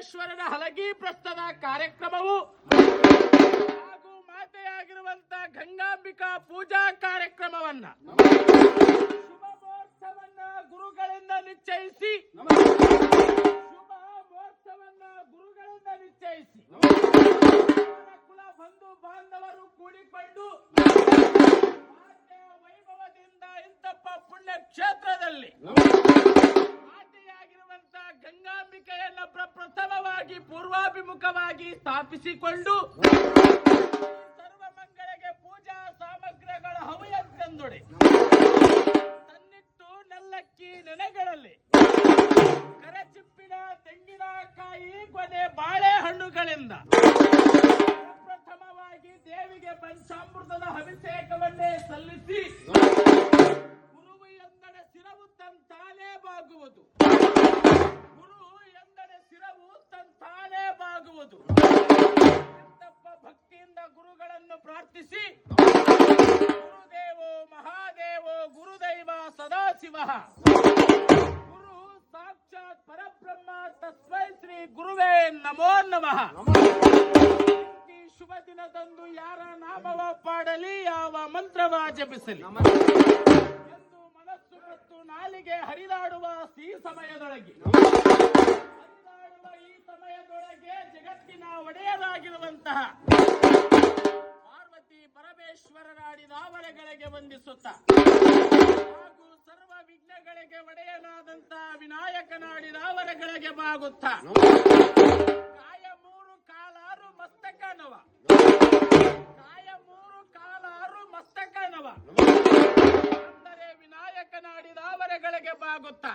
ಪರಮೇಶ್ವರನ ಹಲಗಿ ಪ್ರಸ್ತದ ಕಾರ್ಯಕ್ರಮವು ಹಾಗೂ ಮಾತೆಯಾಗಿರುವಂತ ಗಂಗಾಂಬಿಕಾ ಪೂಜಾ ಕಾರ್ಯಕ್ರಮವನ್ನ ಶುಭ ಮುಹೂರ್ತವನ್ನ ಗುರುಗಳಿಂದ ನಿಶ್ಚಯಿಸಿ ಕುಲ ಬಂಧು ಬಾಂಧವರು ಕೂಡಿಕೊಂಡು ವೈಭವದಿಂದ ಇಂತಪ್ಪ ಪುಣ್ಯ ಕ್ಷೇತ್ರದಲ್ಲಿ ಮಾತೆಯಾಗಿರುವಂತ ಗಂಗಾಂಬಿಕೆಯನ್ನ ಪ್ರಪ್ರಥಮವಾಗಿ ಪೂರ್ವಾಭಿಮುಖವಾಗಿ ಸ್ಥಾಪಿಸಿಕೊಂಡು ಸರ್ವಮಂಗಳಿಗೆ ಪೂಜಾ ಸಾಮಗ್ರಿಗಳ ಹವಯಂತೆಂದೊಡೆ ತನ್ನಿಟ್ಟು ನೆಲ್ಲಕ್ಕಿ ನೆನೆಗಳಲ್ಲಿ ಕರಚಿಪ್ಪಿನ ತೆಂಗಿನಕಾಯಿ ಕೊನೆ ಬಾಳೆಹಣ್ಣುಗಳಿಂದ ಪ್ರಥಮವಾಗಿ ದೇವಿಗೆ ಪಂಚಾಮೃತದ ಅಭಿಷೇಕವನ್ನೇ ಸಲ್ಲಿಸಿ ಗುರುವು ಎಂದಡೆ ಶಿರವು ತಂತಾನೇ ಬಾಗುವುದು ಗುರು ಎಂದಡೆ ಶಿರವು ತಂತಾನೇ ಬಾಗುವುದು ಇಂತಪ್ಪ ಭಕ್ತಿಯಿಂದ ಗುರುಗಳನ್ನು ಪ್ರಾರ್ಥಿಸಿ ಗುರುದೇವೋ ಮಹಾದೇವೋ ಗುರುದೈವ ಸದಾಶಿವ ಗುರು ಸಾಕ್ಷಾತ್ ಪರಬ್ರಹ್ಮ ತಸ್ಮೈ ಶ್ರೀ ಗುರುವೇ ನಮೋ ನಮಃ. ಈ ಶುಭ ದಿನದಂದು ಯಾರ ನಾಮವ ಪಾಡಲಿ, ಯಾವ ಮಂತ್ರವ ಜಪಿಸಲಿ ಎಂದು ಮನಸ್ಸು ಮತ್ತು ನಾಲಿಗೆ ಹರಿದಾಡುವ ಈ ಸಮಯದೊಳಗೆ ಜಗತ್ತಿನ ಒಡೆಯರಾಗಿರುವಂತಹ ಪಾರ್ವತಿ ಪರಮೇಶ್ವರರಾಡಿ ನಾವರೆಗಳಿಗೆ ವಂದಿಸುತ್ತ ಹಾಗೂ ಸರ್ವ ವಿಘ್ನಗಳಿಗೆ ಒಡೆಯನಾದಂತ ವಿನಾಯಕನಾಡಿ ನಾವರೆಗಳಿಗೆ ಬಾಗುತ್ತ ಕಾಯ ಮೂರು ಕಾಲಾರು ಮಸ್ತಕ ನವ ಕಾಯ ಮೂರು ಕಾಲಾರು ಮಸ್ತಕ ನವ ಅಂದರೆ ವಿನಾಯಕನಾಡಿ ನಾವರೆಗಳಿಗೆ ಬಾಗುತ್ತ